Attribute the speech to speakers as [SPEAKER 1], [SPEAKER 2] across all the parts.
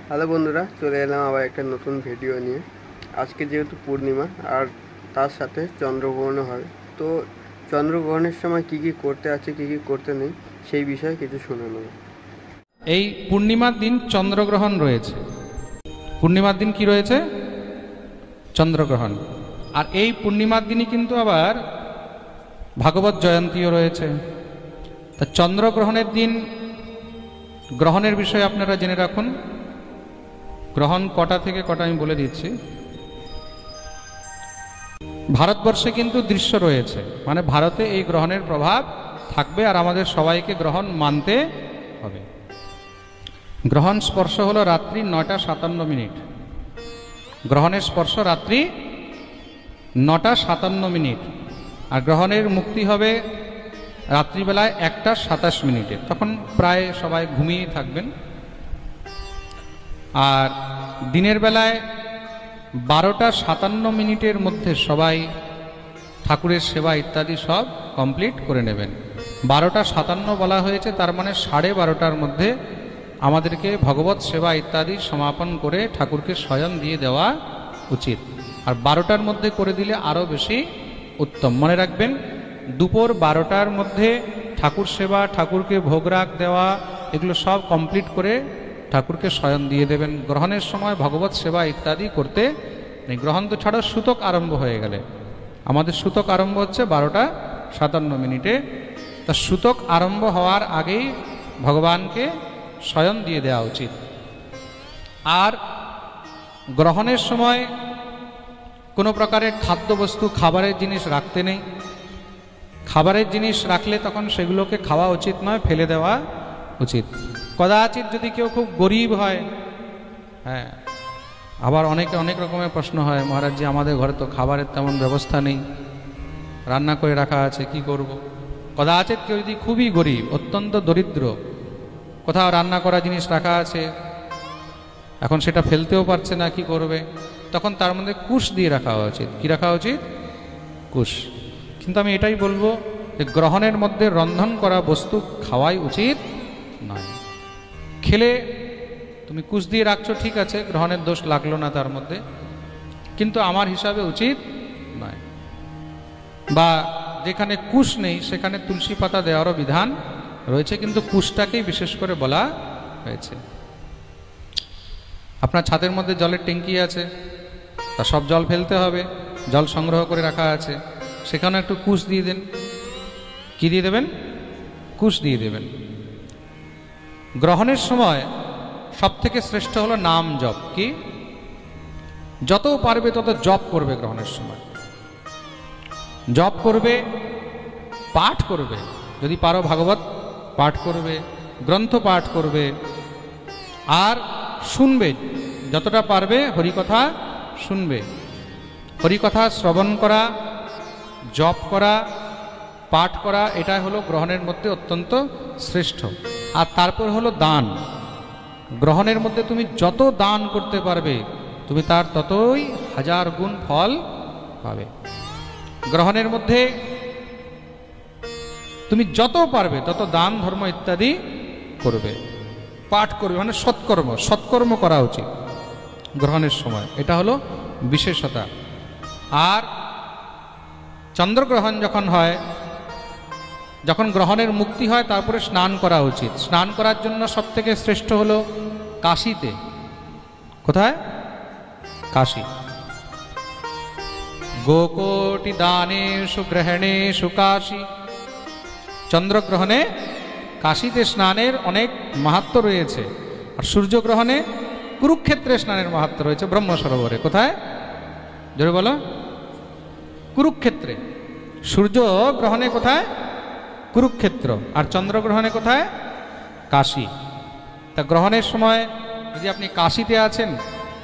[SPEAKER 1] Hello বন্ধুরা, চলে এলাম আবার একটা নতুন ভিডিও নিয়ে। আজকে যেহেতু পূর্ণিমা আর তার সাথে চন্দ্রগ্রহণও হয়, তো চন্দ্রগ্রহণের সময় কি কি করতে আছে কি কি করতে নেই সেই বিষয়ে কিছু শুনে নেব।
[SPEAKER 2] এই পূর্ণিমার দিন চন্দ্রগ্রহণ রয়েছে। পূর্ণিমার দিন কি রয়েছে? চন্দ্রগ্রহণ। আর এই পূর্ণিমার দিনই কিন্তু আবার ভাগবত জয়ন্তীও রয়েছে। তা চন্দ্রগ্রহণের দিন গ্রহণের বিষয়ে আপনারা জেনে রাখুন। গ্রহণ কটা থেকে কটা আমি বলে দিচ্ছি। ভারতবর্ষে কিন্তু দৃশ্য রয়েছে, মানে ভারতে এই গ্রহণের প্রভাব থাকবে আর আমাদের সবাইকে গ্রহণ মানতে হবে। গ্রহণ স্পর্শ হলো রাত্রি 9টা 57 গ্রহণের স্পর্শ রাত্রি 9টা 57 আর গ্রহণের মুক্তি হবে রাত্রিবেলায় 1টা 27 তখন প্রায় সবাই ঘুমিয়ে থাকবেন। আর দিনের বেলায় 12টা 57 মধ্যে সবাই ঠাকুরের সেবা ইত্যাদি সব কমপ্লিট করে নেবেন। 12টা 57 বলা হয়েছে, তার মানে 12:30টার মধ্যে আমাদেরকে ভগবত সেবা ইত্যাদি সমাপন করে ঠাকুরকে শয়ন দিয়ে দেওয়া উচিত। আর 12টার মধ্যে করে দিলে আরও বেশি উত্তম। মনে রাখবেন, দুপুর 12টার মধ্যে ঠাকুর সেবা, ঠাকুরকে ভোগরাগ দেওয়া, এগুলো সব কমপ্লিট করে ঠাকুরকে শয়ন দিয়ে দেবেন। গ্রহণের সময় ভগবত সেবা ইত্যাদি করতে নেই। গ্রহণ তো ছাড়াও সূতক আরম্ভ হয়ে গেলে, আমাদের সূতক আরম্ভ হচ্ছে 12টা 57। তা সূতক আরম্ভ হওয়ার আগেই ভগবানকে শয়ন দিয়ে দেওয়া উচিত। আর গ্রহণের সময় কোনো প্রকারের খাদ্যবস্তু, খাবারের জিনিস রাখতে নেই। খাবারের জিনিস রাখলে তখন সেগুলোকে খাওয়া উচিত নয়, ফেলে দেওয়া উচিত। কদাচিৎ যদি কেউ খুব গরিব হয়, হ্যাঁ, আবার অনেক রকমের প্রশ্ন হয়, মহারাজজি আমাদের ঘরে তো খাবারের তেমন ব্যবস্থা নেই, রান্না করে রাখা আছে, কি করব। কদাচিৎ কেউ যদি খুবই গরিব, অত্যন্ত দরিদ্র, কোথাও রান্না করা জিনিস রাখা আছে, এখন সেটা ফেলতেও পারছে না, কি করবে, তখন তার মধ্যে কুশ দিয়ে রাখা উচিত। কি রাখা উচিত? কুশ। কিন্তু আমি এটাই বলবো যে গ্রহণের মধ্যে রন্ধন করা বস্তু খাওয়াই উচিত নয়। খেলে তুমি কুশ দিয়ে রাখছো, ঠিক আছে, গ্রহণের দোষ লাগলো না তার মধ্যে, কিন্তু আমার হিসাবে উচিত নয়। বা যেখানে কুশ নেই সেখানে তুলসী পাতা দেওয়ারও বিধান রয়েছে, কিন্তু কুশটাকেই বিশেষ করে বলা হয়েছে। আপনার ছাদের মধ্যে জলের ট্যাঙ্কি আছে, তা সব জল ফেলতে হবে, জল সংগ্রহ করে রাখা আছে, সেখানে একটু কুশ দিয়ে দেন। কি দিয়ে দেবেন? কুশ দিয়ে দেবেন। গ্রহণের সময় সব থেকে শ্রেষ্ঠ হলো নাম জপ। কি? যত পারবে তত জপ করবে। গ্রহণের সময় জপ করবে, পাঠ করবে, যদি পারো ভাগবত পাঠ করবে, গ্রন্থ পাঠ করবে, আর শুনবে, যতটা পারবে হরিকথা শুনবে। হরিকথা শ্রবণ করা, জপ করা, পাঠ করা, এটা হলো গ্রহণের মধ্যে অত্যন্ত শ্রেষ্ঠ। আর তারপর হলো দান। গ্রহণের মধ্যে তুমি যত দান করতে পারবে তুমি তার ততই 1000 গুণ ফল পাবে। গ্রহণের মধ্যে তুমি যত পারবে তত দান ধর্ম ইত্যাদি করবে, পাঠ করবে, মানে সৎকর্ম করা উচিত গ্রহণের সময়। এটা হলো বিশেষতা। আর চন্দ্রগ্রহণ যখন হয়, যখন গ্রহণের মুক্তি হয়, তারপরে স্নান করা উচিত। স্নান করার জন্য সবথেকে শ্রেষ্ঠ হলো কাশীতে। কোথায়? কাশী। গোকোটি দানেষু গ্রহণেষু কাশী। চন্দ্রগ্রহণে কাশীতে স্নানের অনেক মাহাত্ম্য রয়েছে। আর সূর্যগ্রহণে কুরুক্ষেত্রে স্নানের মাহাত্ম্য রয়েছে, ব্রহ্ম সরোবরে। কোথায়? জোরে বলো। কুরুক্ষেত্রে। সূর্য গ্রহণে কোথায়? কুরুক্ষেত্র। আর চন্দ্রগ্রহণে কোথায়? কাশী। তা গ্রহণের সময় যদি আপনি কাশীতে আছেন,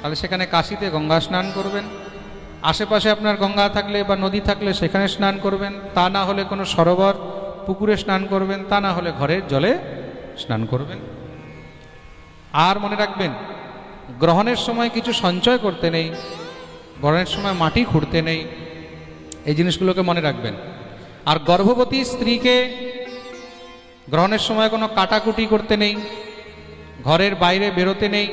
[SPEAKER 2] তাহলে সেখানে কাশীতে গঙ্গা স্নান করবেন। আশেপাশে আপনার গঙ্গা থাকলে বা নদী থাকলে সেখানে স্নান করবেন। তা না হলে কোনো সরোবর, পুকুরে স্নান করবেন। তা না হলে ঘরের জলে স্নান করবেন। আর মনে রাখবেন, গ্রহণের সময় কিছু সঞ্চয় করতে নেই, গ্রহণের সময় মাটি খুঁড়তে নেই, এই জিনিসগুলোকে মনে রাখবেন। আর গর্ভবতী স্ত্রীকে গ্রহণের সময় কোনো কাটাকুটি করতে নেই, ঘরের বাইরে বেরোতে নেই,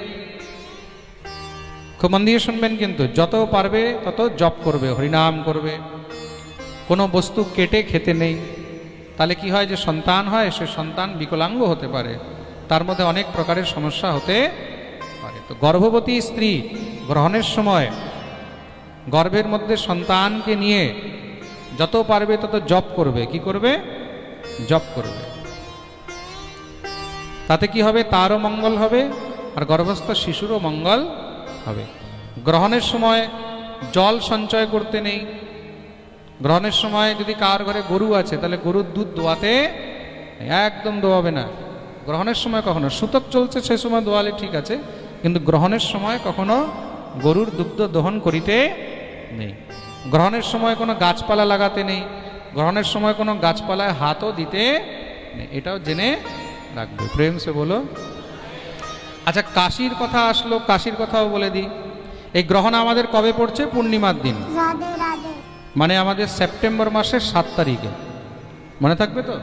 [SPEAKER 2] খুব মন দিয়ে শুনবেন, কিন্তু যত পারবে তত জপ করবে, হরিনাম করবে। কোনো বস্তু কেটে খেতে নেই, তাহলে কি হয়, যে সন্তান হয় সে সন্তান বিকলাঙ্গ হতে পারে, তার মধ্যে অনেক প্রকারের সমস্যা হতে পারে। তো গর্ভবতী স্ত্রী গ্রহণের সময় গর্ভের মধ্যে সন্তানকে নিয়ে যত পারবে তত জপ করবে। কি করবে? জপ করবে। তাতে কি হবে? তারও মঙ্গল হবে আর গর্ভস্থ শিশুরও মঙ্গল হবে। গ্রহণের সময় জল সঞ্চয় করতে নেই। গ্রহণের সময় যদি কার ঘরে গরু আছে তাহলে গরুর দুধ দোয়াতে একদম দোয়াবে না। গ্রহণের সময় কখনো সূতক চলছে সে সময় দোয়ালে ঠিক আছে, কিন্তু গ্রহণের সময় কখনো গরুর দুগ্ধ দহন করিতে নেই। গ্রহণের সময় কোনো গাছপালা লাগাতে নেই। গ্রহণের সময় কোনো গাছপালায় হাতও দিতে নেই, এটাও জেনে রাখবে। প্রেম সে বলো। আচ্ছা, কাশির কথা আসলো, কাশির কথাও বলে দিই। এই গ্রহণ আমাদের কবে পড়ছে? পূর্ণিমার দিন, মানে আমাদের সেপ্টেম্বর মাসের 7 তারিখে। মনে থাকবে তো?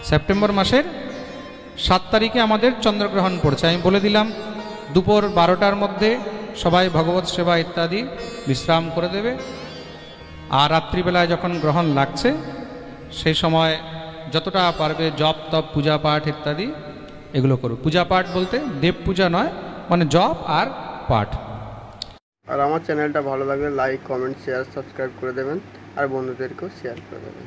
[SPEAKER 2] সেপ্টেম্বর মাসের 7 তারিখে আমাদের চন্দ্রগ্রহণ পড়ছে। আমি বলে দিলাম, দুপুর 12টার মধ্যে সবাই ভগবত সেবা ইত্যাদি বিশ্রাম করে দেবে। আর রাত্রিবেলায় যখন গ্রহণ লাগছে সেই সময় যতটা পারবে জপ তপ পূজা পাঠ ইত্যাদি এগুলো করো। পূজা পাঠ বলতে দেব পূজা নয়, মানে জপ আর পাঠ।
[SPEAKER 1] আর আমার চ্যানেলটা ভালো লাগলে লাইক, কমেন্ট, শেয়ার, সাবস্ক্রাইব করে দেবেন আর বন্ধুদেরকেও শেয়ার করে দেবেন।